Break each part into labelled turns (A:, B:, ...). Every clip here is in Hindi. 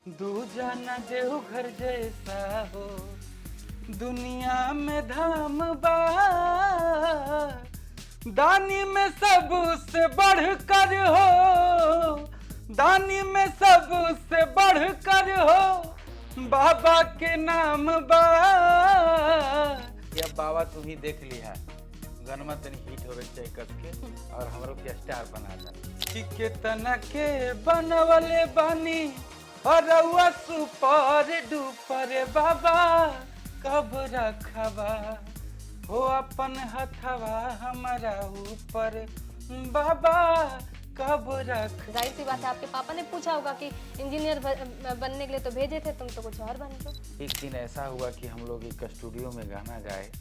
A: दूजा न देवघर जैसा हो दुनिया में धाम बा, दानी में सबसे बढ़कर हो, दानी में सबसे बढ़कर हो, बाबा के नाम बा। या बाबा तू ही देख लिया गनमा तनी हिट होवे चाहे कस के और हमरो के स्टार बना दा कि केतना के बनवले बानी और सुपर डुपर बाबा कब रखबा हो अपन हथवा हमारा ऊपर बाबा कब रख।
B: जाहिर सी बात है आपके पापा ने पूछा होगा कि इंजीनियर बनने के लिए तो भेजे थे, तुम तो कुछ और बन दो।
A: एक दिन ऐसा हुआ कि हम लोग एक स्टूडियो में गाना गाए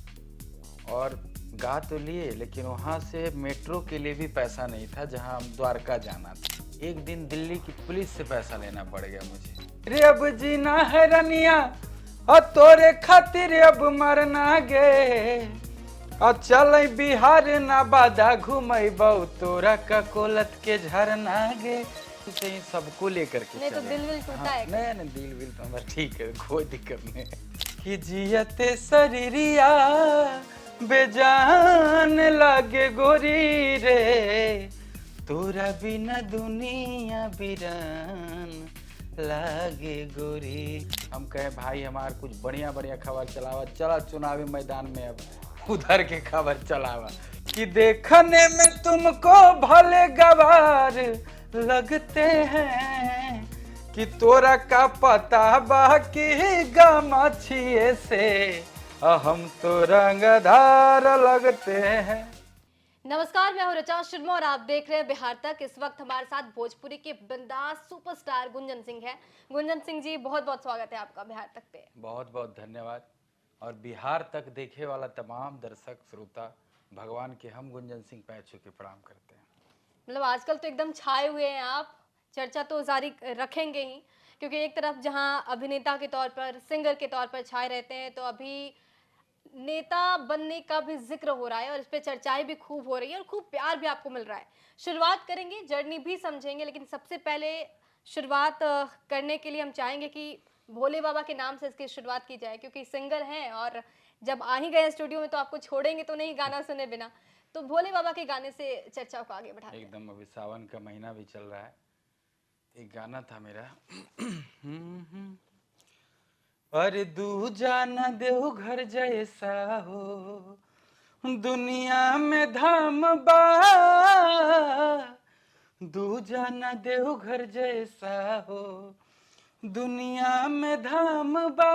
A: और गा तो लिए लेकिन वहाँ से मेट्रो के लिए भी पैसा नहीं था जहाँ हम द्वारका जाना था। एक दिन दिल्ली की पुलिस से पैसा लेना पड़ गया मुझे। रे अब जीना है रनिया और तोरे खातिर अब मरना गे और चल बिहार ना बाधा घूमबो तोरा का कोलत के झरना गे से सबको लेकर के
B: नहीं तो दिल विल टूटा है।
A: नहीं दिल विल तो हमारा ठीक है, कोई दिक्कत नहीं कि जियते शरीरिया बेजान लागे गोरी रे तोरा बिना दुनिया बिरान लागे गोरी। हम कहे भाई हमार कुछ बढ़िया बढ़िया खबर चलावा, चला चुनावी मैदान में अब उधर के खबर चलावा कि देखने में तुमको भले गवार लगते हैं कि तोरा का पता बाकी गमछिए से हम तो रंगधार लगते हैं।
B: नमस्कार, मैं हूं ऋचा शर्मा और आप देख रहे हैं बिहार तक। इस वक्त हमारे साथ भोजपुरी के बिंदास सुपरस्टार गुंजन सिंह है। गुंजन सिंह जी, बहुत बहुत स्वागत है आपका बिहार तक पे।
A: बहुत बहुत धन्यवाद। और बिहार तक देखे वाला तमाम दर्शक श्रोता भगवान के हम गुंजन सिंह पैर छू के प्रणाम करते हैं।
B: मतलब आजकल तो एकदम छाए हुए हैं आप, चर्चा तो जारी रखेंगे ही, क्योंकि एक तरफ जहां अभिनेता के तौर पर, सिंगर के तौर पर छाए रहते हैं, तो अभी नेता बनने का भी जिक्र हो रहा है और इस पे चर्चाएं भी खूब हो रही है और खूब प्यार भी आपको मिल रहा है। शुरुआत करेंगे, जर्नी भी समझेंगे, लेकिन सबसे पहले शुरुआत करने के लिए हम चाहेंगे कि भोले बाबा के नाम से इसकी शुरुआत की जाए, क्योंकि सिंगर हैं और जब आ ही गए स्टूडियो में तो आपको छोड़ेंगे तो नहीं गाना सुने बिना। तो भोले बाबा के गाने से चर्चा को आगे बढ़ाते हैं।
A: एकदम, अभी सावन का महीना भी चल रहा है। एक गाना था मेरा अरे दूजा न देवघर जैसा हो दुनिया में धाम बा, दूजा न देवघर जैसा हो दुनिया में धाम बा,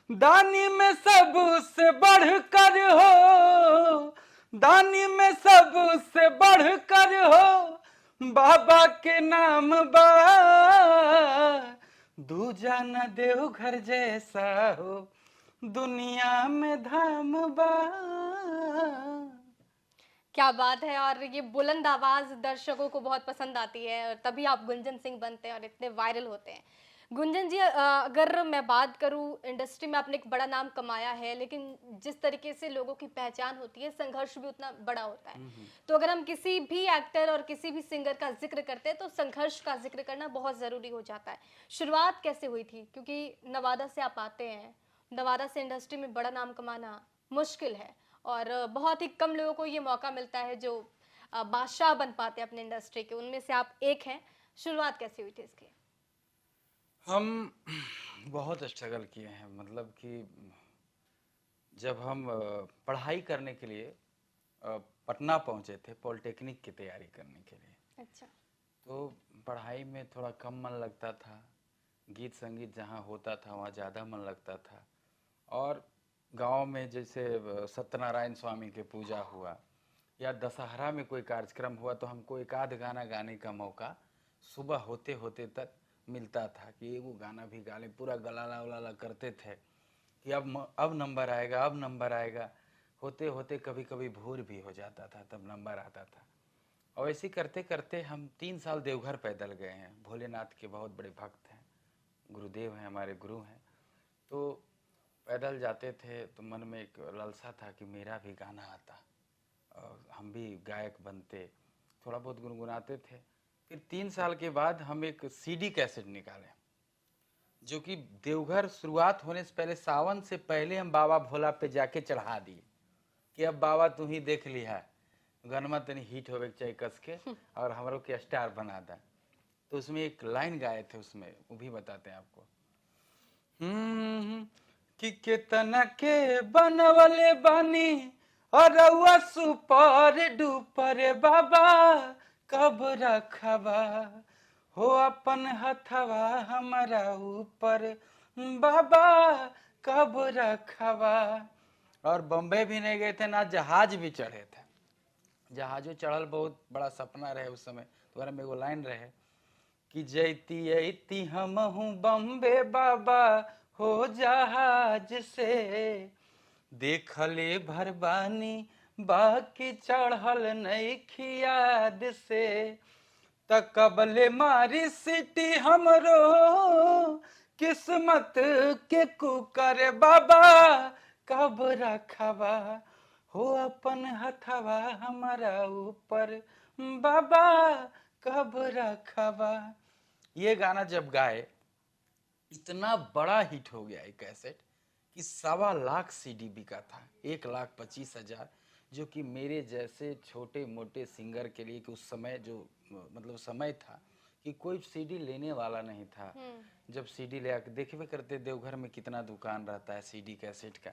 A: दानी में सबसे बढ़कर हो, दानी में सबसे बढ़कर हो, बाबा के नाम बा, दूजा न देवघर जैसा हो दुनिया में धाम बा।
B: क्या बात है। और ये बुलंद आवाज दर्शकों को बहुत पसंद आती है और तभी आप गुंजन सिंह बनते हैं और इतने वायरल होते हैं। गुंजन जी, अगर मैं बात करूं, इंडस्ट्री में आपने एक बड़ा नाम कमाया है, लेकिन जिस तरीके से लोगों की पहचान होती है, संघर्ष भी उतना बड़ा होता है। तो अगर हम किसी भी एक्टर और किसी भी सिंगर का जिक्र करते हैं तो संघर्ष का जिक्र करना बहुत ज़रूरी हो जाता है। शुरुआत कैसे हुई थी? क्योंकि नवादा से आप आते हैं, नवादा से इंडस्ट्री में बड़ा नाम कमाना मुश्किल है और बहुत ही कम लोगों को ये मौका मिलता है जो बादशाह बन पाते हैं अपने इंडस्ट्री के। उनमें से आप एक हैं। शुरुआत कैसे हुई थी इसकी?
A: हम बहुत स्ट्रगल किए हैं, मतलब कि जब हम पढ़ाई करने के लिए पटना पहुंचे थे पॉलिटेक्निक की तैयारी करने के लिए।
B: अच्छा।
A: तो पढ़ाई में थोड़ा कम मन लगता था, गीत संगीत जहाँ होता था वहाँ ज़्यादा मन लगता था। और गांव में जैसे सत्यनारायण स्वामी के पूजा हुआ या दशहरा में कोई कार्यक्रम हुआ तो हमको एक आध गाना गाने का मौका सुबह होते होते तक मिलता था कि वो गाना भी गा ले। पूरा गलाला उलाला करते थे कि अब नंबर आएगा, अब नंबर आएगा। होते होते कभी कभी भोर भी हो जाता था, तब नंबर आता था। और ऐसे करते करते हम 3 साल देवघर पैदल गए हैं। भोलेनाथ के बहुत बड़े भक्त हैं, गुरुदेव हैं, हमारे गुरु हैं। तो पैदल जाते थे तो मन में एक लालसा था कि मेरा भी गाना आता और हम भी गायक बनते, थोड़ा बहुत गुनगुनाते थे। फिर 3 साल के बाद हम एक सीडी कैसेट निकाले, जो कि देवघर शुरुआत होने से पहले, सावन से पहले हम बाबा भोला पे जाके चढ़ा दिए कि अब बाबा तू ही देख लिया, गनमा तनी हिट होवे के चाहिए कस के और हमरो के स्टार बना दा। तो उसमें एक लाइन गाए थे, उसमें वो भी बताते हैं आपको। कि केतना के बनवले बानी और रउआ सुपर डुपर बाबा कब रखबा हो अपन हथवा हमारा ऊपर बाबा कब रखबा। और बम्बई भी नहीं गए थे, ना जहाज भी चढ़े थे। जहाजो चढ़ल बहुत बड़ा सपना रहे उस समय। तो में एगो लाइन रहे कि जैती अती हमहू बम्बे बाबा हो जहाज से, देखले भरबानी बाकी चढ़ल नहीं खियाद से, तकबले मारी सिटी हमरो किस्मत के कुकर बाबा कब रखबा हो अपन हथवा हमारा ऊपर बाबा कब रखबा। ये गाना जब गाए इतना बड़ा हिट हो गया एक कैसेट कि 1.25 लाख सीडी बिका था, 1,25,000, जो कि मेरे जैसे छोटे मोटे सिंगर के लिए, कि उस समय जो मतलब समय था कि कोई सीडी लेने वाला नहीं था। जब सीडी ले आके देखबे करते देवघर में कितना दुकान रहता है सीडी कैसेट का,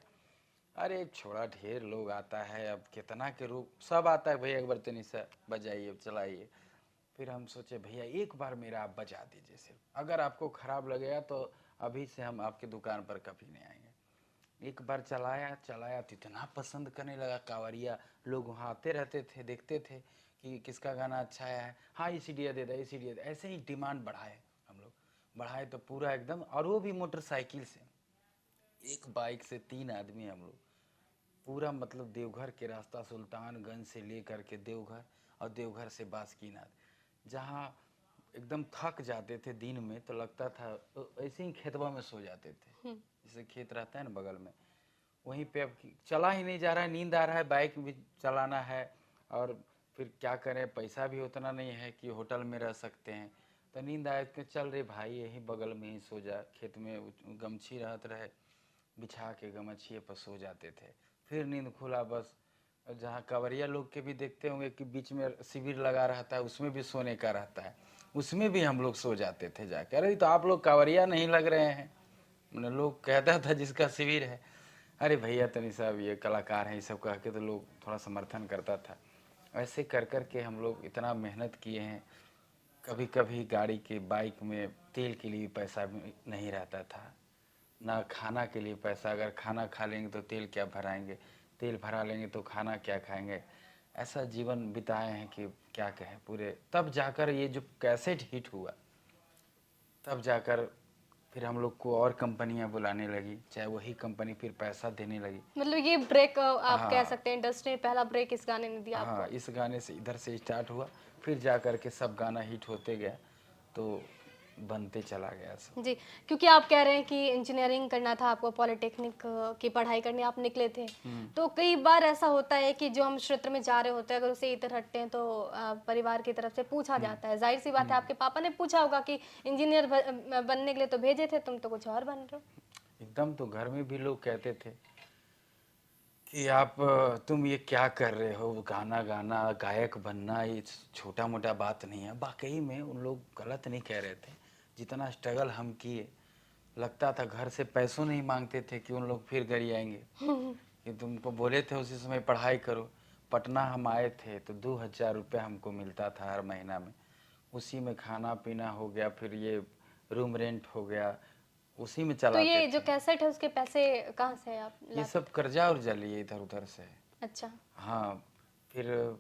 A: अरे छोड़ा ढेर लोग आता है, अब कितना के रूप सब आता है, भैया एक बार तनी सा बजाइए चलाइए। फिर हम सोचे भैया एक बार मेरा आप बजा दीजिए सिर्फ, अगर आपको खराब लगेगा तो अभी से हम आपके दुकान पर कभी नहीं आएंगे। एक बार चलाया तो इतना पसंद करने लगा, कांवरिया लोग वहाँ आते रहते थे, देखते थे कि किसका गाना अच्छा आया है, हाँ ये सीडी दे दे, ये सीडी दे दे। ऐसे ही डिमांड बढ़ाए हम लोग, बढ़ाए तो पूरा एकदम, और वो भी मोटरसाइकिल से, एक बाइक से 3 आदमी हम लोग, पूरा मतलब देवघर के रास्ता सुल्तानगंज से लेकर के देवघर, और देवघर से बासुकीनाथ, जहाँ एकदम थक जाते थे दिन में तो लगता था ऐसे ही खेतवा में सो जाते थे, जैसे खेत रहता है ना बगल में, वहीं पे अब चला ही नहीं जा रहा है, नींद आ रहा है, बाइक भी चलाना है, और फिर क्या करें, पैसा भी उतना नहीं है कि होटल में रह सकते हैं। तो नींद आए तो चल रे भाई यही बगल में ही सो जा, खेत में गमछी रहत रहे, बिछा के गमछिए पर सो जाते थे। फिर नींद खुला बस, जहाँ कांवरिया लोग के भी देखते होंगे कि बीच में शिविर लगा रहता है, उसमें भी सोने का रहता है, उसमें भी हम लोग सो जाते थे जाके। अरे तो आप लोग कांवरिया नहीं लग रहे हैं, मैंने लोग कहता था जिसका शिविर है, अरे भैया तनी साहब ये कलाकार हैं, ये सब कह के तो लोग थोड़ा समर्थन करता था। ऐसे कर कर के हम लोग इतना मेहनत किए हैं। कभी कभी गाड़ी के बाइक में तेल के लिए पैसा नहीं रहता था, ना खाना के लिए पैसा, अगर खाना खा लेंगे तो तेल क्या भराएंगे, तेल भरा लेंगे तो खाना क्या खाएंगे। ऐसा जीवन बिताए हैं कि क्या कहें पूरे। तब जाकर ये जो कैसेट हिट हुआ, तब जाकर फिर हम लोग को और कंपनियां बुलाने लगी, चाहे वही कंपनी फिर पैसा देने लगी।
B: मतलब ये ब्रेक आप कह
A: हाँ
B: सकते हैं, इंडस्ट्री में पहला ब्रेक इस गाने ने दिया
A: हाँ,
B: आपको।
A: इस गाने से इधर से स्टार्ट हुआ, फिर जा कर के सब गाना हिट होते गया, तो बनते चला गया सब।
B: जी, क्योंकि आप कह रहे हैं कि इंजीनियरिंग करना था आपको, पॉलिटेक्निक की पढ़ाई करने आप निकले थे, तो कई बार ऐसा होता है कि जो हम क्षेत्र में जा रहे होते हैं अगर उसे इधर हटते हैं तो परिवार की तरफ से पूछा जाता है, जाहिर सी बात है आपके पापा ने पूछा होगा कि इंजीनियर बनने के लिए तो भेजे थे, तुम तो कुछ और बन रहे हो।
A: एकदम, तो घर में भी लोग कहते थे कि आप तुम ये क्या कर रहे हो, गाना गाना, गायक बनना ये छोटा मोटा बात नहीं है। वाकई में उन लोग गलत नहीं कह रहे थे, जितना स्ट्रगल हम किए, लगता था घर से पैसों नहीं मांगते थे कि उन लोग फिर घर आएंगे कि तुमको बोले थे उसी समय पढ़ाई करो। पटना हम आए थे तो 2,000 रुपये हमको मिलता था हर महीना में, उसी में खाना पीना हो गया, फिर ये रूम रेंट हो गया, उसी में
B: तो
A: चलाते
B: ये
A: थे।
B: जो कैसेट है उसके पैसे कहाँ से आप
A: ये
B: लाते?
A: सब कर्जा उर्जा लिए इधर उधर से।
B: अच्छा।
A: हाँ, फिर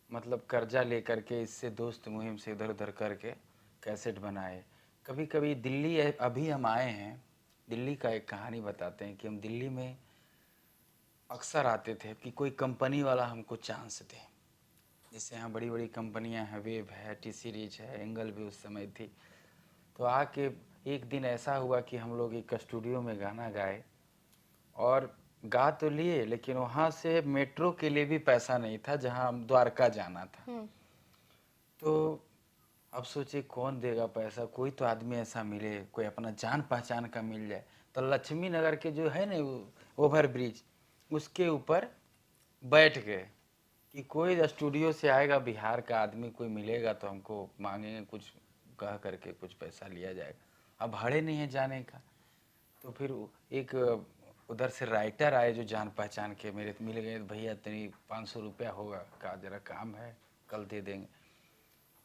A: मतलब कर्जा लेकर के, इससे दोस्त मुहिम से इधर उधर करके कैसेट बनाए। कभी कभी दिल्ली अभी हम आए हैं, दिल्ली का एक कहानी बताते हैं कि हम दिल्ली में अक्सर आते थे कि कोई कंपनी वाला हमको चांस दे। जैसे यहाँ बड़ी बड़ी कंपनियां हैं, वेब है, टी सीरीज है, एंगल भी उस समय थी। तो आके एक दिन ऐसा हुआ कि हम लोग एक स्टूडियो में गाना गाए, और गा तो लिए लेकिन वहाँ से मेट्रो के लिए भी पैसा नहीं था, जहाँ हम द्वारका जाना था। तो अब सोचे कौन देगा पैसा, कोई तो आदमी ऐसा मिले, कोई अपना जान पहचान का मिल जाए। तो लक्ष्मी नगर के जो है ना ओवर ब्रिज, उसके ऊपर बैठ गए कि कोई स्टूडियो से आएगा बिहार का आदमी, कोई मिलेगा तो हमको मांगेंगे कुछ, कह करके कुछ पैसा लिया जाएगा। अब भाड़े नहीं है जाने का। तो फिर एक उधर से राइटर आए जो जान पहचान के मेरे मिल गए, भैया तेरी 500 रुपया होगा, कहा जरा काम है कल दे देंगे।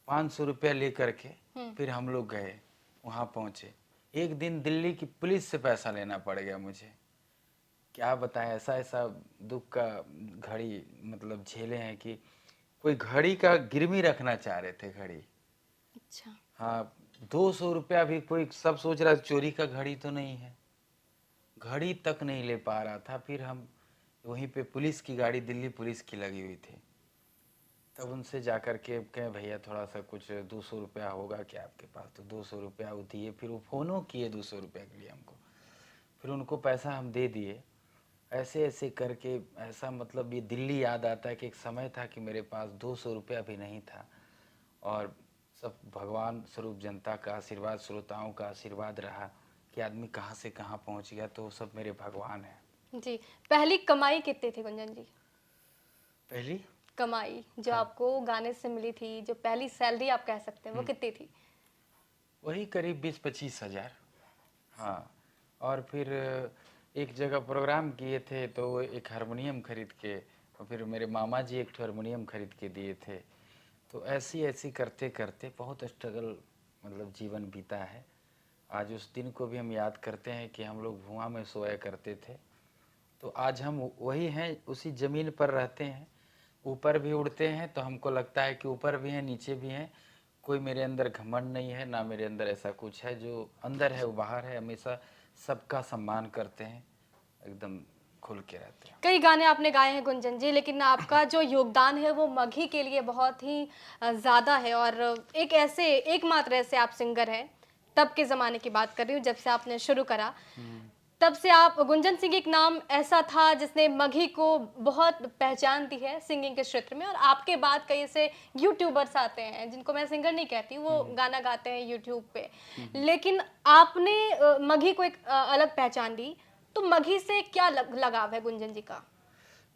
A: 500 रुपया ले करके फिर हम लोग गए, वहाँ पहुँचे। एक दिन दिल्ली की पुलिस से पैसा लेना पड़ गया मुझे। क्या बताएं, ऐसा ऐसा दुख का घड़ी मतलब झेले हैं कि कोई घड़ी का गिरवी रखना चाह रहे थे, घड़ी।
B: अच्छा।
A: हाँ, 200 रुपया भी कोई, सब सोच रहा चोरी का घड़ी तो नहीं है, घड़ी तक नहीं ले पा रहा था। फिर हम वहीं पे पुलिस की गाड़ी, दिल्ली पुलिस की लगी हुई थी, तब उनसे जाकर के कहे भैया थोड़ा सा कुछ 200 रुपया होगा क्या आपके पास? तो 200 रुपया वो दिए। फिर वो फ़ोनों किए 200 रुपया के लिए हमको, फिर उनको पैसा हम दे दिए। ऐसे ऐसे करके ऐसा मतलब ये दिल्ली याद आता है कि एक समय था कि मेरे पास 200 रुपया भी नहीं था, और सब भगवान स्वरूप जनता का आशीर्वाद, श्रोताओं का आशीर्वाद रहा कि आदमी कहाँ से कहाँ पहुँच गया। तो सब मेरे भगवान हैं।
B: जी, पहली कमाई कितनी थी गुंजन जी?
A: पहली
B: कमाई जो आपको गाने से मिली थी, जो पहली सैलरी आप कह सकते हैं, वो कितनी थी?
A: वही करीब 20-25 हज़ार। हाँ, और फिर एक जगह प्रोग्राम किए थे तो एक हारमोनियम खरीद के, और फिर मेरे मामा जी एक हारमोनियम खरीद के दिए थे। तो ऐसी ऐसी करते करते बहुत स्ट्रगल मतलब जीवन बीता है। आज उस दिन को भी हम याद करते हैं कि हम लोग धुआं में सोया करते थे। तो आज हम वही हैं, उसी ज़मीन पर रहते हैं, ऊपर भी उड़ते हैं। तो हमको लगता है कि ऊपर भी हैं नीचे भी हैं, कोई मेरे अंदर घमंड नहीं है, ना मेरे अंदर ऐसा कुछ है। जो अंदर है वो बाहर है, हमेशा सबका सम्मान करते हैं, एकदम खुल के रहते हैं।
B: कई गाने आपने गाए हैं गुंजन जी, लेकिन आपका जो योगदान है वो मगही के लिए बहुत ही ज़्यादा है। और एक ऐसे एकमात्र ऐसे आप सिंगर हैं, तब के ज़माने की बात कर रही हूँ, जब से आपने शुरू करा तब से आप, गुंजन सिंह एक नाम ऐसा था जिसने मगही को बहुत पहचान दी है सिंगिंग के क्षेत्र में। और आपके बाद कई ऐसे यूट्यूबर्स आते हैं जिनको मैं सिंगर नहीं कहती, वो गाना गाते हैं यूट्यूब पे, लेकिन आपने मगही को एक अलग पहचान दी। तो मगही से क्या लगाव है गुंजन जी का?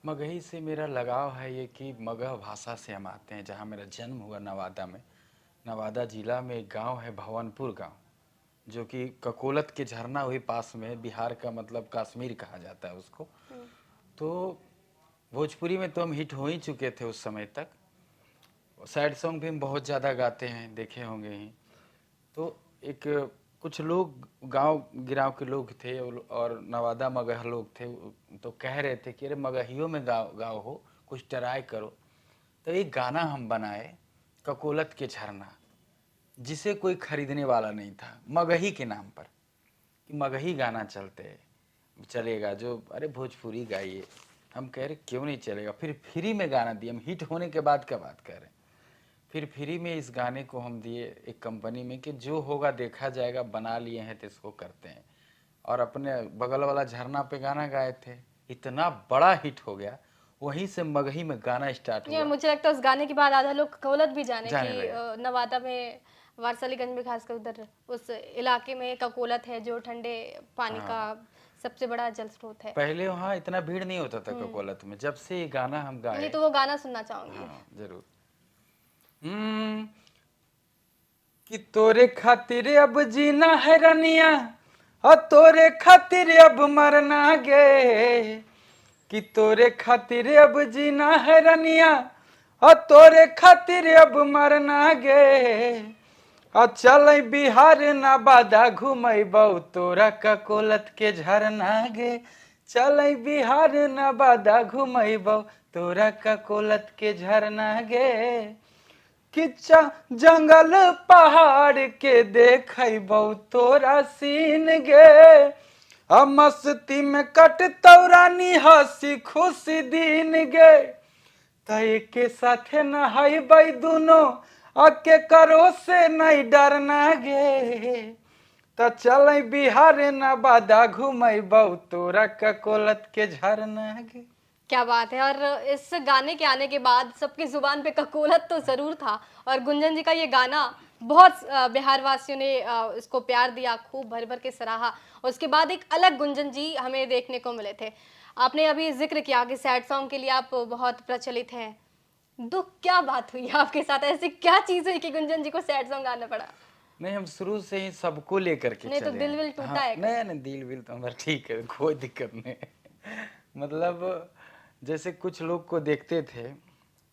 A: मगही से मेरा लगाव है ये कि मगह भाषा से हम आते हैं। जहाँ मेरा जन्म हुआ नवादा में, नवादा जिला में एक गांव है भवनपुर गांव, जो कि ककोलत के झरना वही पास में है। बिहार का मतलब कश्मीर कहा जाता है उसको। तो भोजपुरी में तो हम हिट हो ही चुके थे उस समय तक। सैड सॉन्ग भी हम बहुत ज़्यादा गाते हैं, देखे होंगे ही। तो एक कुछ लोग गांव गिराव के लोग थे और नवादा मगह लोग थे, तो कह रहे थे कि अरे मगहियों में गाँव हो, कुछ ट्राई करो। तो एक गाना हम बनाए, ककोलत के झरना, जिसे कोई खरीदने वाला नहीं था, मगही के नाम पर, कि मगही गाना चलेगा जो, अरे भोजपुरी गाइए। हम कह रहे क्यों नहीं चलेगा। फिर फ्री में गाना दिए, हम हिट होने के बाद का बात कर रहे हैं। फिर फ्री में इस गाने को हम दिए एक कंपनी में कि जो होगा देखा जाएगा, बना लिए हैं तो इसको करते हैं। और अपने बगल वाला झरना पे गाना गाए थे, इतना बड़ा हिट हो गया, वहीं से मगही में गाना स्टार्ट हुआ।
B: मुझे लगता है उस गाने के बाद आधा लोग ककोलत भी जाने
A: लगे।
B: कि नवादा में वारसालीगंज में खासकर उधर उस इलाके में ककोलत है जो ठंडे पानी का सबसे बड़ा जल स्रोत है।
A: पहले वहाँ इतना भीड़ नहीं होता था ककोलत में, जब से ये गाना हम गाए।
B: नहीं तो वो गाना सुनना चाहूंगी।
A: हाँ, जरूर। कि तोरे खातिर अब जीना है रनिया, और तोरे खातिर अब मरना गे। कि तोरे खातिर अब जीना है रनिया, और तोरे खातिर अब मरना गे। और चल बिहार नवादा घुमैबौ, तोरा ककोलत के झरना गे। चल बिहार नवादा घुमैबौ, तोरा ककोलत के झरना गे। किच्चा जंगल पहाड़ के देखैबौ, तोरा सीन गे। आ मस्ती में कटतौ रानी हंसी खुशी दिन गे। तय के साथे नहाइबै दुनो, के करो से नहीं डरना गे। तो चल बिहार नवादा घुमैबौ, तोरा ककोलत के झरना गे।
B: क्या बात है। और इस गाने के आने के बाद सबकी जुबान पे ककोलत तो जरूर था, और गुंजन जी का ये गाना बहुत बिहार वासियों ने इसको प्यार दिया, खूब भर भर के सराहा। उसके बाद एक अलग गुंजन जी हमें देखने को मिले थे। आपने अभी जिक्र किया कि सैड सॉन्ग के लिए आप बहुत प्रचलित हैं। दुख क्या बात हुई आपके साथ, ऐसी क्या चीज हुई कि गुंजन जी को सैड सॉन्ग गाना पड़ा?
A: नहीं, हम शुरू से ही सबको लेकर के
B: नहीं तो
A: चले
B: दिल
A: हैं।
B: विल टूटा
A: हाँ,
B: है कभी?
A: नहीं नहीं, दिल विल तो हमारा ठीक है, कोई दिक्कत नहीं है। मतलब जैसे कुछ लोग को देखते थे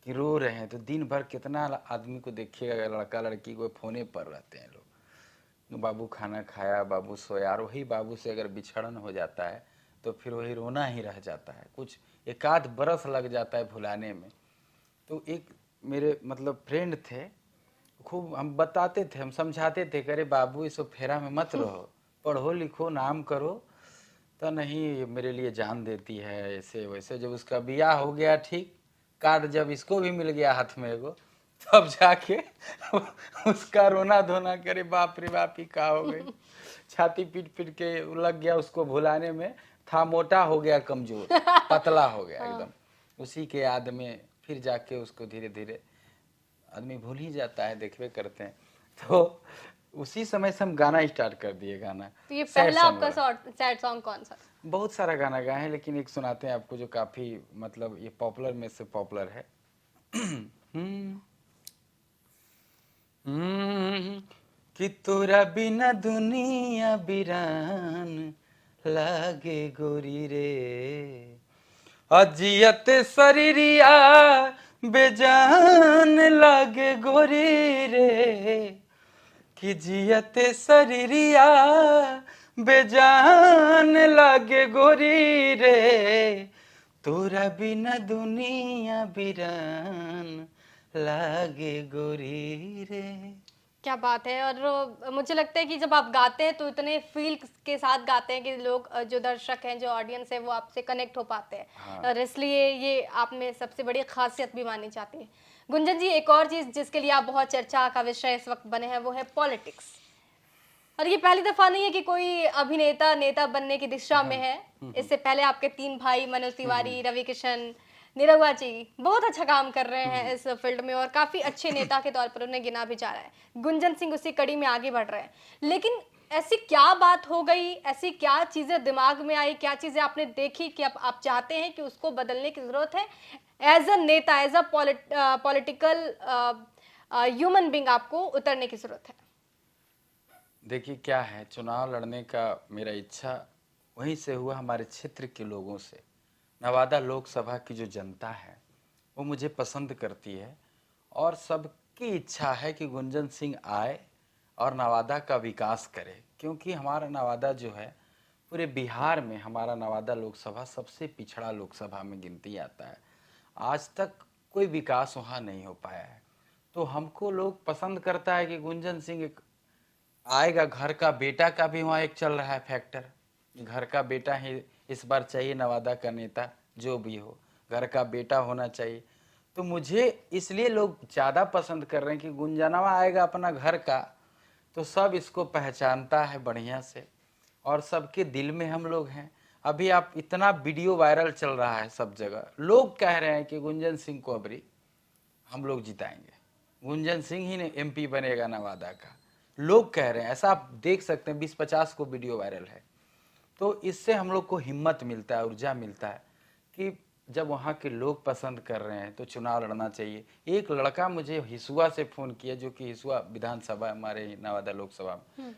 A: कि रो रहे हैं, तो दिन भर कितना आदमी को देखिएगा, लड़का लड़की को फोने पर रहते हैं लोग। बाबू खाना खाया, बाबू सोया, और वही बाबू से अगर बिछड़न हो जाता है तो फिर वही रोना ही रह जाता है, कुछ एक आध बरस लग जाता है भुलाने में। तो एक मेरे मतलब फ्रेंड थे, खूब हम बताते थे, हम समझाते थे, करे बाबू इस फेरा में मत रहो, पढ़ो लिखो नाम करो। तो नहीं, ये मेरे लिए जान देती है, ऐसे वैसे। जब उसका बियाह हो गया, ठीक, कार्ड जब इसको भी मिल गया हाथ में एगो, तब जाके उसका रोना धोना, करे बाप रे बाप ही का हो गई। छाती पीट पीट के लग गया उसको भुलाने में। था मोटा, हो गया कमजोर, पतला हो गया एकदम। उसी के याद में फिर जाके उसको धीरे धीरे आदमी भूल ही जाता है, देखबे करते हैं। तो उसी समय से हम गाना स्टार्ट कर दिए, गाना
B: तो ये
A: सैड
B: पहला
A: सॉन्ग
B: आपका
A: वाला।
B: सैड सॉन्ग कौन सा?
A: बहुत सारा गाना गाए हैं, लेकिन एक सुनाते हैं आपको जो काफी मतलब ये पॉपुलर में से पॉपुलर है। हम्म, कि तोरा बिना दुनिया बिरान लागे गोरी रे, अजियत शरीरिया बेजान लागे गोरी रे, कि जियत शरीरिया बेजान लागे गोरी रे, तोरा बिना दुनिया बिरान लागे गोरी रे।
B: क्या बात है। और मुझे लगता है कि जब आप गाते हैं तो इतने फील के साथ गाते हैं कि लोग, जो दर्शक हैं, जो ऑडियंस है, वो आपसे कनेक्ट हो पाते हैं।
A: हाँ।
B: और इसलिए ये आप में सबसे बड़ी खासियत भी मानी जाती है। गुंजन जी, एक और चीज जिसके लिए आप बहुत चर्चा का विषय इस वक्त बने हैं, वो है पॉलिटिक्स। और ये पहली दफा नहीं है कि कोई अभिनेता नेता बनने की दिशा में है। इससे पहले आपके 3 भाई मनोज तिवारी, रवि किशन, निरहुआ जी बहुत अच्छा काम कर रहे हैं इस फील्ड में, और काफी अच्छे नेता के तौर पर उन्हें गिना भी जा रहा है। गुंजन सिंह उसी कड़ी में आगे बढ़ रहे हैं। लेकिन ऐसी क्या बात हो गई, ऐसी क्या चीजें दिमाग में आई, क्या चीजें आपने देखी कि अब आप चाहते हैं कि उसको बदलने की जरूरत है? एज अ नेता, as a political human being आपको उतरने की जरूरत है?
A: देखिए क्या है, चुनाव लड़ने का मेरा इच्छा वहीं से हुआ, हमारे क्षेत्र के लोगों से। नवादा लोकसभा की जो जनता है वो मुझे पसंद करती है, और सबकी इच्छा है कि गुंजन सिंह आए और नवादा का विकास करे। क्योंकि हमारा नवादा जो है, पूरे बिहार में हमारा नवादा लोकसभा सबसे पिछड़ा लोकसभा में गिनती आता है। आज तक कोई विकास वहाँ नहीं हो पाया है। तो हमको लोग पसंद करता है कि गुंजन सिंह एक आएगा। घर का बेटा का भी वहाँ एक चल रहा है फैक्टर, घर का बेटा ही इस बार चाहिए नवादा का नेता, जो भी हो घर का बेटा होना चाहिए। तो मुझे इसलिए लोग ज़्यादा पसंद कर रहे हैं कि गुंजनवा आएगा अपना घर का, तो सब इसको पहचानता है बढ़िया से, और सबके दिल में हम लोग हैं। अभी आप इतना वीडियो वायरल चल रहा है सब जगह, लोग कह रहे हैं कि गुंजन सिंह को अबरी हम लोग जिताएंगे, गुंजन सिंह ही ने एमपी बनेगा नवादा का, लोग कह रहे हैं। ऐसा आप देख सकते हैं, 20-50 को वीडियो वायरल है। तो इससे हम लोग को हिम्मत मिलता है, ऊर्जा मिलता है कि जब वहाँ के लोग पसंद कर रहे हैं तो चुनाव लड़ना चाहिए। एक लड़का मुझे हिसुआ से फ़ोन किया, जो कि हिसुआ विधानसभा हमारे नवादा लोकसभा में,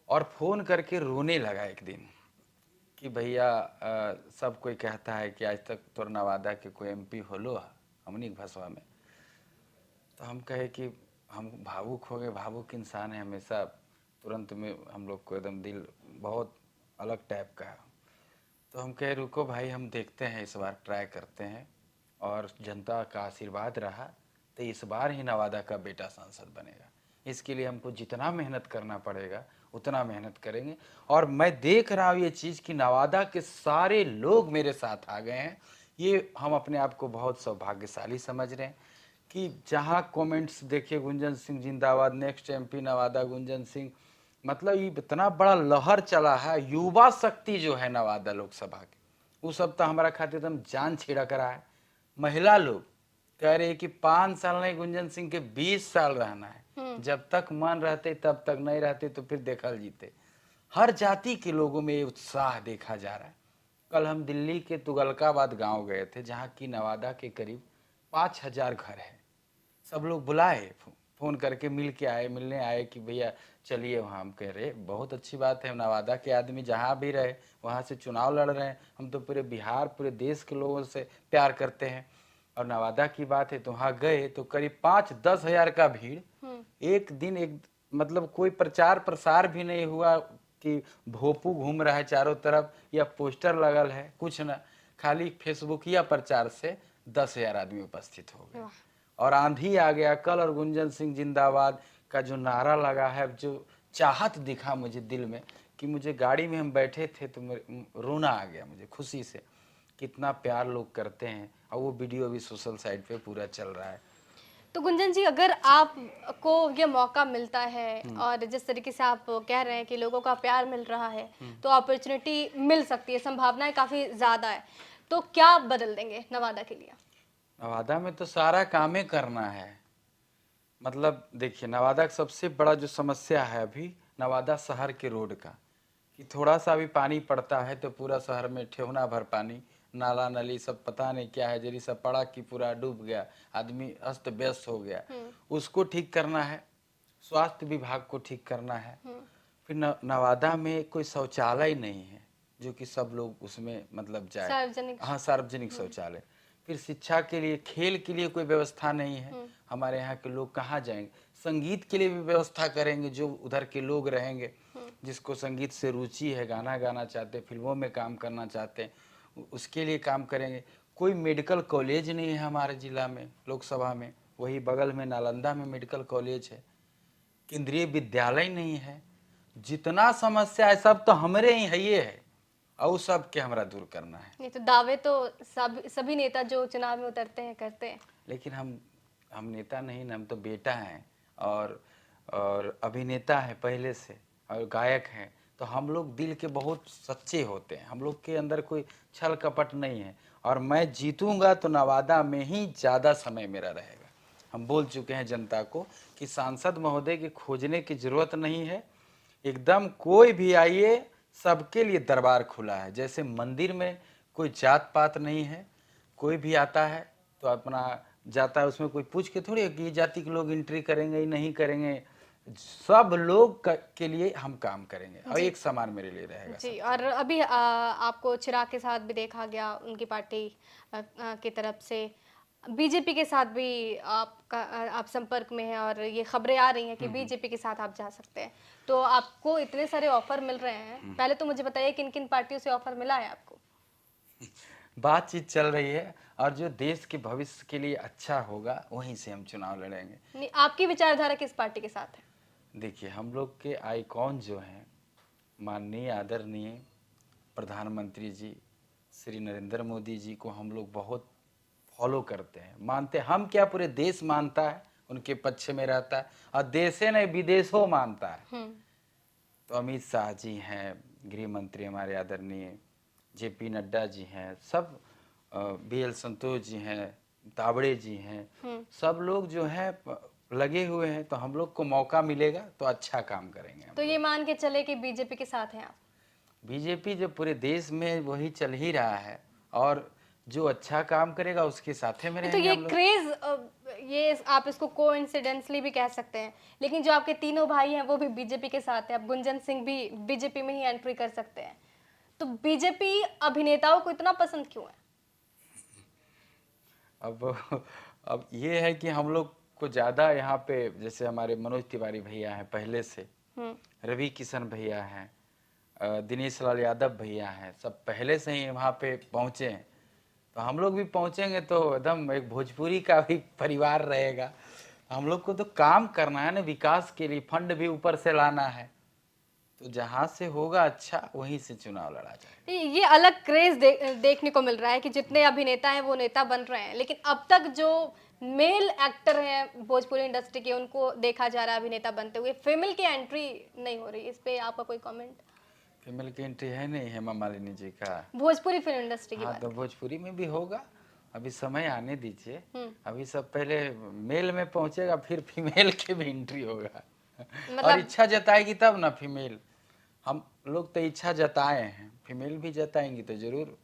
A: और फ़ोन करके रोने लगा एक दिन कि भैया सब कोई कहता है कि आज तक तो नवादा के कोई एमपी होलो हमनी भसवा में। तो हम कहे कि हम भावुक हो गए, भावुक इंसान है, हमेशा तुरंत में हम लोग को एकदम दिल बहुत अलग टाइप का है। तो हम कहे रुको भाई, हम देखते हैं, इस बार ट्राई करते हैं, और जनता का आशीर्वाद रहा तो इस बार ही नवादा का बेटा सांसद बनेगा। इसके लिए हमको जितना मेहनत करना पड़ेगा उतना मेहनत करेंगे। और मैं देख रहा हूँ ये चीज़ कि नवादा के सारे लोग मेरे साथ आ गए हैं। ये हम अपने आप को बहुत सौभाग्यशाली समझ रहे हैं कि जहाँ कमेंट्स देखिए, गुंजन सिंह जिंदाबाद, नेक्स्ट एमपी नवादा गुंजन सिंह, मतलब ये इतना बड़ा लहर चला है। युवा शक्ति जो है नवादा लोकसभा की, वो सब तो हमारा खातिर एकदम जान छिड़क रहा है। महिला लोग कह रहे हैं कि 5 साल नहीं, गुंजन सिंह के 20 साल रहना है। जब तक मन रहते तब तक, नहीं रहते तो फिर देखल जीते। हर जाति के लोगों में ये उत्साह देखा जा रहा है। कल हम दिल्ली के तुगलकाबाद गांव गए थे, जहां की नवादा के करीब 5000 घर है। सब लोग बुलाए, फोन करके मिलने आए कि भैया चलिए वहाँ। हम कह रहे बहुत अच्छी बात है, नवादा के आदमी जहाँ भी रहे वहाँ से चुनाव लड़ रहे हैं। हम तो पूरे बिहार, पूरे देश के लोगों से प्यार करते हैं। और नवादा की बात है तो वहाँ गए तो करीब 5-10 हजार का भीड़ एक दिन। एक मतलब कोई प्रचार प्रसार भी नहीं हुआ कि भोपू घूम रहा है चारों तरफ या पोस्टर लगल है, कुछ ना, खाली फेसबुकिया प्रचार से 10,000 आदमी उपस्थित हो गए। और आंधी आ गया कल, और गुंजन सिंह जिंदाबाद का जो नारा लगा है, जो चाहत दिखा मुझे दिल में, कि मुझे गाड़ी में हम बैठे थे तो रोना आ गया मुझे खुशी से। कितना प्यार लोग करते हैं, और वो वीडियो भी सोशल साइट पे पूरा चल रहा है।
B: तो गुंजन जी, अगर आपको ये मौका मिलता है और जिस तरीके से आप कह रहे हैं कि लोगों का प्यार मिल रहा है, तो अपॉर्चुनिटी मिल सकती है, संभावनाएं काफी ज्यादा है, तो क्या आप बदल देंगे नवादा के लिए?
A: नवादा में तो सारा काम ही करना है। मतलब देखिए, नवादा का सबसे बड़ा जो समस्या है अभी नवादा शहर के रोड का, कि थोड़ा सा भी पानी पड़ता है तो पूरा शहर में ठेहुना भर पानी, नाला नली सब पता नहीं क्या है, जरी सब पड़ा कि पूरा डूब गया, आदमी अस्त व्यस्त हो गया। उसको ठीक करना है, स्वास्थ्य विभाग को ठीक करना है। फिर नवादा में कोई शौचालय नहीं है जो कि सब लोग उसमें मतलब जाए,
B: सार्वजनिक,
A: हाँ सार्वजनिक शौचालय। फिर शिक्षा के लिए, खेल के लिए कोई व्यवस्था नहीं है। हमारे यहाँ के लोग कहाँ जाएंगे? संगीत के लिए भी व्यवस्था करेंगे, जो उधर के लोग रहेंगे जिसको संगीत से रुचि है, गाना गाना चाहते, फिल्मों में काम करना चाहते हैं, उसके लिए काम करेंगे। कोई मेडिकल कॉलेज नहीं है हमारे जिला में, लोकसभा में। वही बगल में नालंदा में मेडिकल कॉलेज है, केंद्रीय विद्यालय नहीं है। जितना समस्या है सब तो हमारे ही है, ये है, और सब के हमरा दूर करना है।
B: नहीं तो दावे तो सभी नेता जो चुनाव में उतरते हैं करते हैं,
A: लेकिन हम नेता नहीं ना, हम तो बेटा हैं और अभिनेता हैं पहले से, और गायक हैं। तो हम लोग दिल के बहुत सच्चे होते हैं, हम लोग के अंदर कोई छल कपट नहीं है। और मैं जीतूंगा तो नवादा में ही ज़्यादा समय मेरा रहेगा। हम बोल चुके हैं जनता को कि सांसद महोदय की खोजने की जरूरत नहीं है, एकदम कोई भी आइए, सबके लिए दरबार खुला है। जैसे मंदिर में कोई जात पात नहीं है, कोई भी आता है तो अपना जाता है, उसमें कोई पूछ के थोड़ी कि जाति के लोग एंट्री करेंगे नहीं करेंगे। सब लोग के लिए हम काम करेंगे, और एक समान मेरे लिए रहेगा
B: जी। और अभी आपको चिराग के साथ भी देखा गया, उनकी पार्टी की तरफ से बीजेपी के साथ भी आप संपर्क में हैं, और ये खबरें आ रही हैं कि बीजेपी के साथ आप जा सकते हैं। तो आपको इतने सारे ऑफर मिल रहे हैं, पहले तो मुझे बताइए किन किन पार्टियों से ऑफर मिला है आपको?
A: बातचीत चल रही है, और जो देश के भविष्य के लिए अच्छा होगा वहीं से हम चुनाव लड़ेंगे।
B: नहीं, आपकी विचारधारा किस पार्टी के साथ है?
A: देखिए, हम लोग के आइकॉन जो हैं, माननीय आदरणीय प्रधानमंत्री जी श्री नरेंद्र मोदी जी को हम लोग बहुत फॉलो करते हैं, मानते हैं। हम क्या, पूरे देश मानता है, उनके पक्ष में रहता है, और देशे नहीं विदेशों मानता है। तो अमित शाह जी हैं, गृह मंत्री हमारे आदरणीय JP नड्डा जी हैं, सब BL संतोष जी हैं, तावड़े जी हैं, सब लोग जो हैं लगे हुए हैं। तो हम लोग को मौका मिलेगा तो अच्छा काम करेंगे।
B: तो ये मान के चले कि बीजेपी के साथ हैं आप?
A: बीजेपी जो पूरे देश में वही चल ही रहा है, और जो अच्छा काम करेगा उसके साथ में रहेंगे।
B: तो ये क्रेज, ये आप इसको कोइंसिडेंटली भी कह सकते हैं, लेकिन जो आपके तीनों भाई हैं वो भी बीजेपी के साथ हैं। अब गुंजन सिंह भी बीजेपी में ही एंट्री कर सकते हैं, तो बीजेपी अभिनेताओं को इतना पसंद क्यों है?
A: अब ये है कि हम लोग को ज्यादा यहाँ पे, जैसे हमारे मनोज तिवारी भैया हैं पहले से, रवि किशन भैया हैं, दिनेश लाल यादव भैया हैं, सब पहले से ही वहाँ पे पहुँचे हैं। तो हम लोग भी पहुँचेंगे तो एकदम एक भोजपुरी का भी परिवार रहेगा। हम लोग को तो काम करना है ना, विकास के लिए फंड भी ऊपर से लाना है। तो जहाँ से होगा अच्छा वहीं से चुनाव लड़ा जाए।
B: ये अलग क्रेज देखने को मिल रहा है कि जितने अभिनेता हैं वो नेता बन रहे हैं, लेकिन अब तक जो मेल एक्टर हैं भोजपुरी इंडस्ट्री के, उनको देखा जा रहा है अभिनेता बनते हुए, फीमेल की एंट्री नहीं हो रही। इस पे आपका कोई कमेंट?
A: फीमेल की एंट्री है नहीं हेमा मालिनी जी का।
B: भोजपुरी फिल्म इंडस्ट्री की
A: हाँ
B: बात।
A: तो भोजपुरी में भी होगा, अभी समय आने दीजिए।
B: हम्म।
A: अभी सब पहले मेल में पहुंचेगा, फिर फीमेल की भी एंट्री होगा। और
B: मतलब
A: इच्छा जताएगी तब ना फीमेल। हम लोग तो इच्छा जताए हैं, फीमेल भी जताएंगी तो जरूर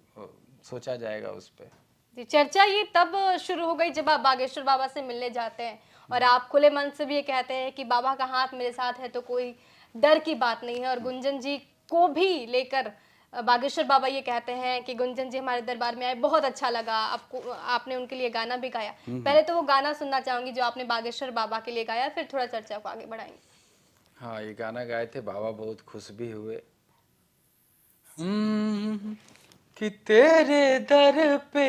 A: सोचा जाएगा उस पर।
B: जी, चर्चा ये तब शुरू हो गई जब आप बागेश्वर बाबा से मिलने जाते हैं और आप खुले मन से भी ये कहते हैं कि बाबा का हाथ मेरे साथ है तो कोई डर की बात नहीं है। और गुंजन जी को भी लेकर बागेश्वर बाबा ये कहते हैं कि गुंजन जी हमारे दरबार में आए, बहुत अच्छा लगा आपको, आपने उनके लिए गाना भी गाया। पहले तो वो गाना सुनना चाहूंगी जो आपने बागेश्वर बाबा के लिए गाया, फिर थोड़ा चर्चा को आगे बढ़ाएंगे।
A: हाँ ये गाना गाए थे, बाबा बहुत खुश भी हुए। कि तेरे दर पे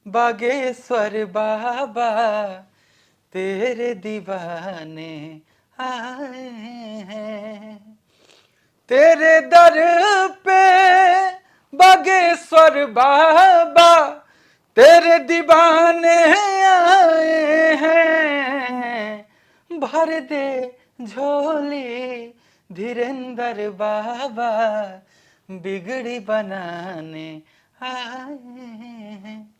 A: बागेश्वर बाबा तेरे दीवाने आए हैं, तेरे दर पे बागेश्वर बाबा तेरे दीवाने आए हैं, भर दे झोली धीरेंद्र बाबा बिगड़ी बनाने आए हैं।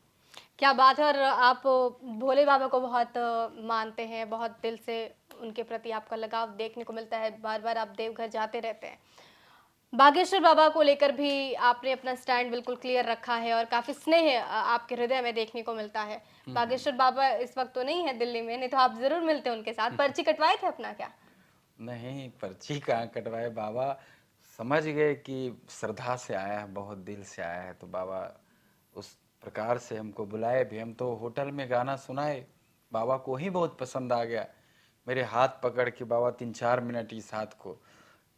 B: क्या बात है। और आप भोले बाबा को बहुत मानते हैं, बहुत दिल से उनके प्रति आपका लगाव देखने को मिलता है, बार बार आप देवघर जाते रहते हैं। बागेश्वर बाबा को लेकर भी आपने अपना स्टैंड बिल्कुल क्लियर रखा है और काफी स्नेह आपके हृदय में देखने को मिलता है। बागेश्वर बाबा इस वक्त तो नहीं है दिल्ली में, नहीं तो आप जरूर मिलते उनके साथ। पर्ची कटवाए थे अपना क्या?
A: नहीं, पर्ची कहाँ कटवाए, बाबा समझ गए कि श्रद्धा से आया है, बहुत दिल से आया है, तो बाबा उस प्रकार से हमको बुलाए भी। हम तो होटल में गाना सुनाए, बाबा को ही बहुत पसंद आ गया। मेरे हाथ पकड़ के बाबा 3-4 मिनट इस हाथ को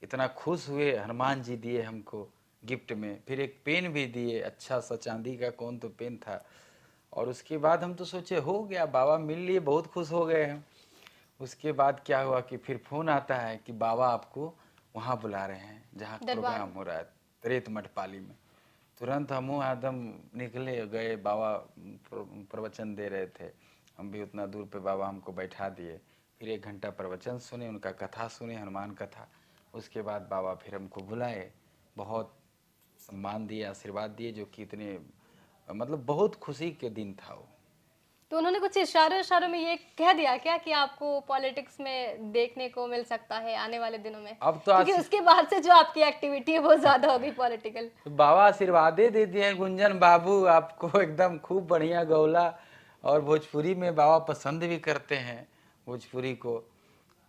A: इतना खुश हुए। हनुमान जी दिए हमको गिफ्ट में, फिर एक पेन भी दिए, अच्छा सा चांदी का कौन तो पेन था। और उसके बाद हम तो सोचे हो गया, बाबा मिल लिए, बहुत खुश हो गए हम। उसके बाद क्या हुआ कि फिर फोन आता है कि बाबा आपको वहाँ बुला रहे हैं जहाँ प्रोग्राम हो रहा है, रेत मठपाली में। तुरंत हम एकदम निकले गए, बाबा प्रवचन दे रहे थे, हम भी उतना दूर पे बाबा हमको बैठा दिए। फिर 1 घंटा प्रवचन सुने, उनका कथा सुने, हनुमान कथा। उसके बाद बाबा फिर हमको बुलाए, बहुत सम्मान दिए, आशीर्वाद दिए, जो कि इतने मतलब बहुत खुशी के दिन था वो।
B: तो उन्होंने कुछ इशारों में ये कह दिया क्या कि आपको पॉलिटिक्स में देखने को मिल सकता है आने वाले दिनों में?
A: अब तो
B: क्योंकि उसके बाद से जो आपकी एक्टिविटी है वो ज्यादा होगी पॉलिटिकल।
A: तो बाबा आशीर्वादे दे दिए, गुंजन बाबू आपको एकदम खूब बढ़िया गौला। और भोजपुरी में बाबा पसंद भी करते हैं भोजपुरी को।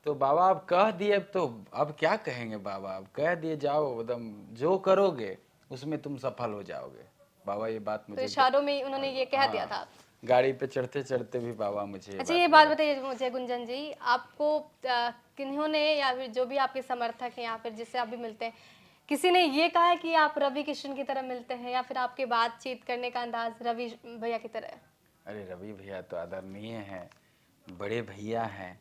A: तो बाबा अब कह दिए, तो अब क्या कहेंगे बाबा, अब कह दिए जाओ, एकदम जो करोगे उसमें तुम सफल हो जाओगे। बाबा ये बात
B: तो
A: मुझे
B: इशारों में उन्होंने ये कह दिया था।
A: गाड़ी पे चढ़ते चढ़ते भी बाबा मुझे
B: अच्छा ये बात बताइए मुझे गुंजन जी, आपको किन्होंने या फिर जो भी आपके समर्थक हैं या फिर जिससे आप भी मिलते हैं, किसी ने ये कहा है कि आप रवि किशन की तरह मिलते हैं या फिर आपके बातचीत करने का अंदाज रवि भैया की तरह है?
A: अरे रवि भैया तो आदरणीय हैं, बड़े भैया हैं,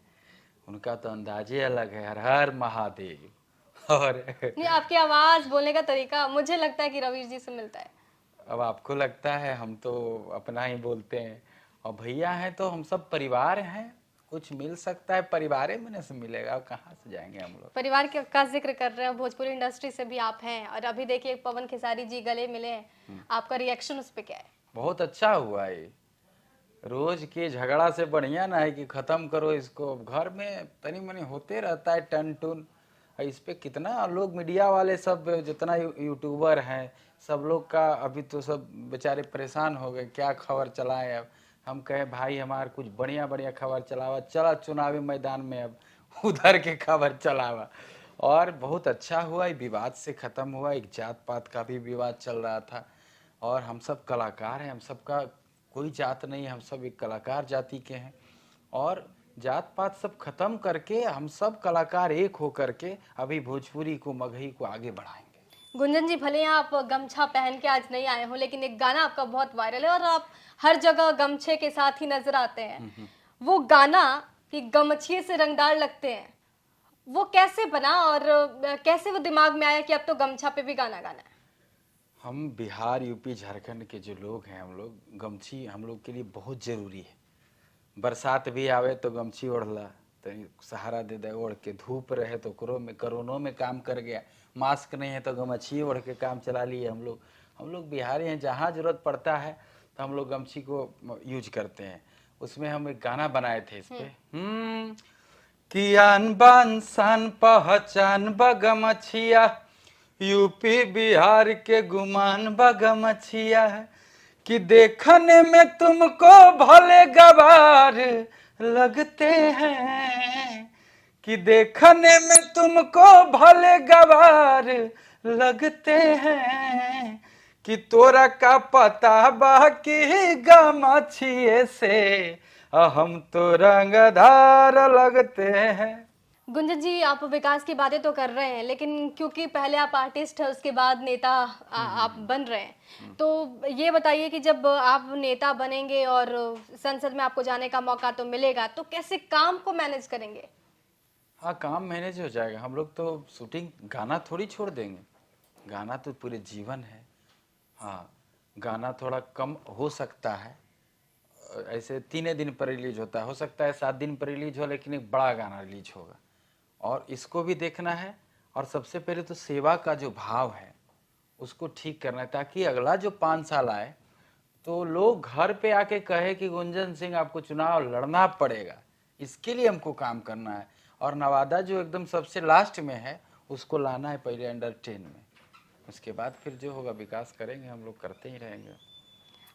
A: उनका तो अंदाजे अलग है। हर हर महादेव। और
B: नहीं, आपकी आवाज बोलने का तरीका मुझे लगता है कि रवि जी से मिलता है।
A: अब आपको लगता है, हम तो अपना ही बोलते हैं। और भैया हैं तो हम सब परिवार हैं, कुछ मिल सकता है परिवार में से मिलेगा, कहाँ से जाएंगे हम लोग।
B: परिवार का जिक्र कर रहे हैं, भोजपुरी इंडस्ट्री से भी आप हैं और अभी देखिए पवन खेसारी जी गले मिले हैं, आपका रिएक्शन उस पे क्या है?
A: बहुत अच्छा हुआ ये, रोज के झगड़ा से बढ़िया ना है कि खत्म करो इसको। घर में तनी मनी होते रहता है टन टुन, इस पे कितना लोग मीडिया वाले सब जितना यूट्यूबर हैं सब लोग का अभी तो सब बेचारे परेशान हो गए, क्या खबर चलाएं। अब हम कहे भाई हमारे कुछ बढ़िया बढ़िया खबर चलावा, चला चुनावी मैदान में अब उधर के खबर चलावा। और बहुत अच्छा हुआ, ये विवाद से खत्म हुआ। एक जात पात का भी विवाद चल रहा था, और हम सब कलाकार हैं, हम सबका कोई जात नहीं, हम सब एक कलाकार जाति के हैं। और जात पात सब खत्म करके हम सब कलाकार एक हो करके अभी भोजपुरी को, मगही को आगे बढ़ाएंगे।
B: गुंजन जी भले आप गमछा पहन के आज नहीं आए हो, लेकिन एक गाना आपका बहुत वायरल है और आप हर जगह गमछे के साथ ही नजर आते हैं। वो गाना कि गमछे से रंगदार लगते हैं, वो कैसे बना और कैसे वो दिमाग में आया कि अब तो गमछा पे भी गाना गाना है?
A: हम बिहार, यूपी, झारखंड के जो लोग हैं, हम लोग गमछी हम लोग के लिए बहुत जरूरी है। बरसात भी आवे तो गमछी ओढ़ला, तो सहारा दे दे, ओढ़ के धूप रहे तो कोरोना में काम कर गया, मास्क नहीं है तो गमछी ओढ़ के काम चला लिए हम लोग बिहारी हैं, जहाँ जरूरत पड़ता है तो हम लोग गमछी को यूज करते हैं। उसमें हम एक गाना बनाए थे इस पे, कि आन बान शान पहचान बगमछिया, यूपी बिहार के गुमान बगमछिया, कि देखने में तुमको भले गवार लगते हैं, कि देखने में तुमको भले गवार लगते हैं, कि तोरा का पता बाकी गमछिए से हम तो रंगधार लगते हैं।
B: गुंजन जी, आप विकास की बातें तो कर रहे हैं, लेकिन क्योंकि पहले आप आर्टिस्ट हैं, उसके बाद नेता आप बन रहे हैं, तो ये बताइए कि जब आप नेता बनेंगे और संसद में आपको जाने का मौका तो मिलेगा, तो कैसे काम को मैनेज करेंगे?
A: हाँ, काम मैनेज हो जाएगा। हम लोग तो शूटिंग, गाना थोड़ी छोड़ देंगे, गाना तो पूरे जीवन है। हाँ, गाना थोड़ा कम हो सकता है, ऐसे 3 दिन पर रिलीज होता है, हो सकता है 7 दिन पर रिलीज हो, लेकिन एक बड़ा गाना रिलीज होगा और इसको भी देखना है। और सबसे पहले तो सेवा का जो भाव है उसको ठीक करना है, ताकि अगला जो 5 साल आए तो लोग घर पे आके कहे कि गुंजन सिंह आपको चुनाव लड़ना पड़ेगा, इसके लिए हमको काम करना है। और नवादा जो एकदम सबसे लास्ट में है उसको लाना है पहले अंडर 10 में, उसके बाद फिर जो होगा विकास करेंगे, हम लोग करते ही रहेंगे।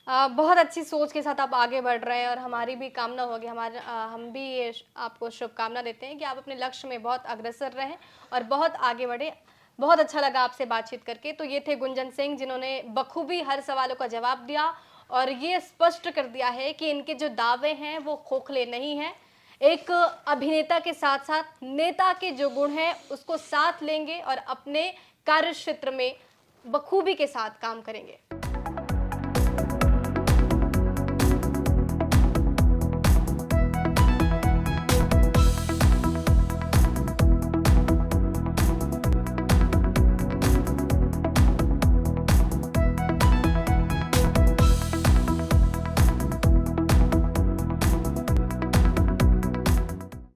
B: बहुत अच्छी सोच के साथ आप आगे बढ़ रहे हैं और हमारी भी कामना होगी, हम भी ये आपको शुभकामना देते हैं कि आप अपने लक्ष्य में बहुत अग्रसर रहें और बहुत आगे बढ़े। बहुत अच्छा लगा आपसे बातचीत करके। तो ये थे गुंजन सिंह, जिन्होंने बखूबी हर सवालों का जवाब दिया और ये स्पष्ट कर दिया है कि इनके जो दावे हैं वो खोखले नहीं हैं। एक अभिनेता के साथ साथ नेता के जो गुण हैं उसको साथ लेंगे और अपने कार्य क्षेत्र में बखूबी के साथ काम करेंगे।